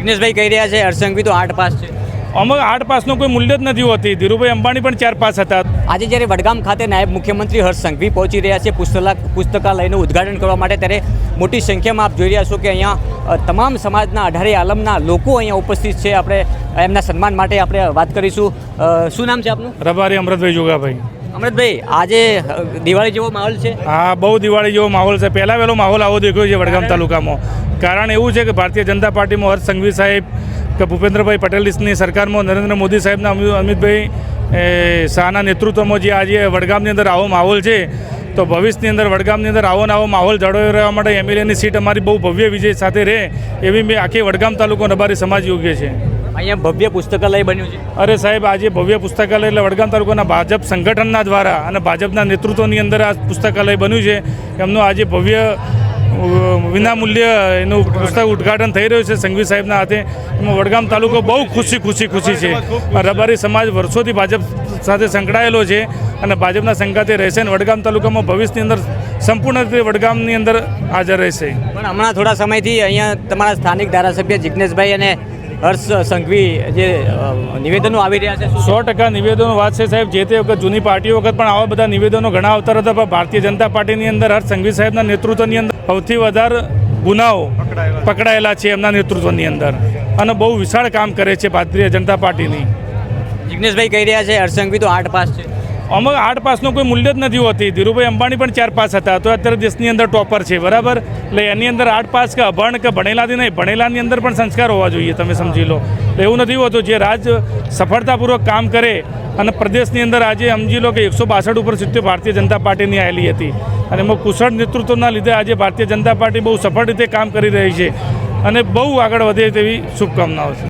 જિગ્નેશભાઈ કહી રહ્યા છે હર્ષ સંઘવી તો 8 પાસ છે। અમે 8 પાસનું કોઈ મૂલ્ય જ નથી હોતી। ધીરુભાઈ અંબાણી પણ 4 પાસ હતા। આજે જ્યારે વડગામ ખાતે નાયબ મુખ્યમંત્રી હર્ષ સંઘવી પહોંચી રહ્યા છે પુસ્તકાલયનું ઉદ્ઘાટન કરવા માટે, ત્યારે મોટી સંખ્યામાં આપ જોઈ રહ્યા છો કે અહીંયા તમામ સમાજના 18 આલમના લોકો અહીંયા ઉપસ્થિત છે। આપણે એમના સન્માન માટે આપણે વાત કરીશું। શું નામ છે આપનું? રબારી અમૃતભાઈ જોગાભાઈ। અમૃતભાઈ, આજે દિવાળી જેવો માહોલ છે? હા, બહુ દિવાળી જેવો માહોલ છે। પહેલાં વહેલો માહોલ આવો દેખ્યો છે વડગામ તાલુકામાં। કારણ એવું છે કે ભારતીય જનતા પાર્ટીમાં હર્ષ સંઘવી સાહેબ કે ભૂપેન્દ્રભાઈ પટેલની સરકારમાં નરેન્દ્ર મોદી સાહેબના અમિતભાઈ શાહના નેતૃત્વમાં જે આજે વડગામની અંદર આવો માહોલ છે, તો ભવિષ્યની અંદર વડગામની અંદર આવો માહોલ જળવાઈ રહેવા માટે એમએલએની સીટ અમારી બહુ ભવ્ય વિજય સાથે રહે એવી મેં આખી વડગામ તાલુકો રબારી સમાજ યોગ્ય છે। અહીંયા ભવ્ય પુસ્તકાલય બન્યું છે। અરે સાહેબ, આજે ભવ્ય પુસ્તકાલય એટલે વડગામ તાલુકાના ભાજપ સંગઠનના દ્વારા અને ભાજપના નેતૃત્વની અંદર આ પુસ્તકાલય બન્યું છે। એમનું આજે ભવ્ય વિનામૂલ્ય એનું પુસ્તક ઉદ્ઘાટન થઈ રહ્યું છે સંઘવી સાહેબના હાથે। એમાં વડગામ તાલુકો બહુ ખુશી છે। રબારી સમાજ વર્ષોથી ભાજપ સાથે સંકળાયેલો છે અને ભાજપના સંગાતે રહેશે અને વડગામ તાલુકામાં ભવિષ્યની અંદર સંપૂર્ણ રીતે વડગામની અંદર હાજર રહેશે। પણ હમણાં થોડા સમયથી અહીંયા તમારા સ્થાનિક ધારાસભ્ય જિગ્નેશભાઈ અને હર્ષ સંઘવી જે નિવેદનો આવી રહ્યા છે, 100% નિવેદનો વાત છે સાહેબ। જે તે વખત જૂની પાર્ટીઓ વખત પણ આવા બધા નિવેદનો ઘણા આવતા હતા, પણ ભારતીય જનતા પાર્ટીની અંદર હર્ષ સંઘવી સાહેબના નેતૃત્વની અંદર સૌથી વધારે ગુનાઓ પકડાયેલા છે એમના નેતૃત્વની અંદર અને બહુ વિશાળ કામ કરે છે ભારતીય જનતા પાર્ટીની। જિગ્નેશભાઈ કહી રહ્યા છે હર્ષ સંઘવી તો 8 પાસ છે। અમે 8 પાસનું કોઈ મૂલ્ય જ નથી હોતી। ધીરુભાઈ અંબાણી પણ 4 પાસ હતા, તો અત્યારે દેશની અંદર ટોપર છે, બરાબર। એટલે એની અંદર 8 પાસ કે અભણ કે ભણેલાથી નહીં, ભણેલાની અંદર પણ સંસ્કાર હોવા જોઈએ, તમે સમજી લો। એવું નથી હોતું। જે રાજ સફળતાપૂર્વક કામ કરે અને પ્રદેશની અંદર આજે સમજી લો કે 162 ઉપર સીટો ભારતીય જનતા પાર્ટીની આવેલી હતી અને એમાં કુશળ નેતૃત્વના લીધે આજે ભારતીય જનતા પાર્ટી બહુ સફળ રીતે કામ કરી રહી છે અને બહુ આગળ વધે તેવી શુભકામનાઓ છે।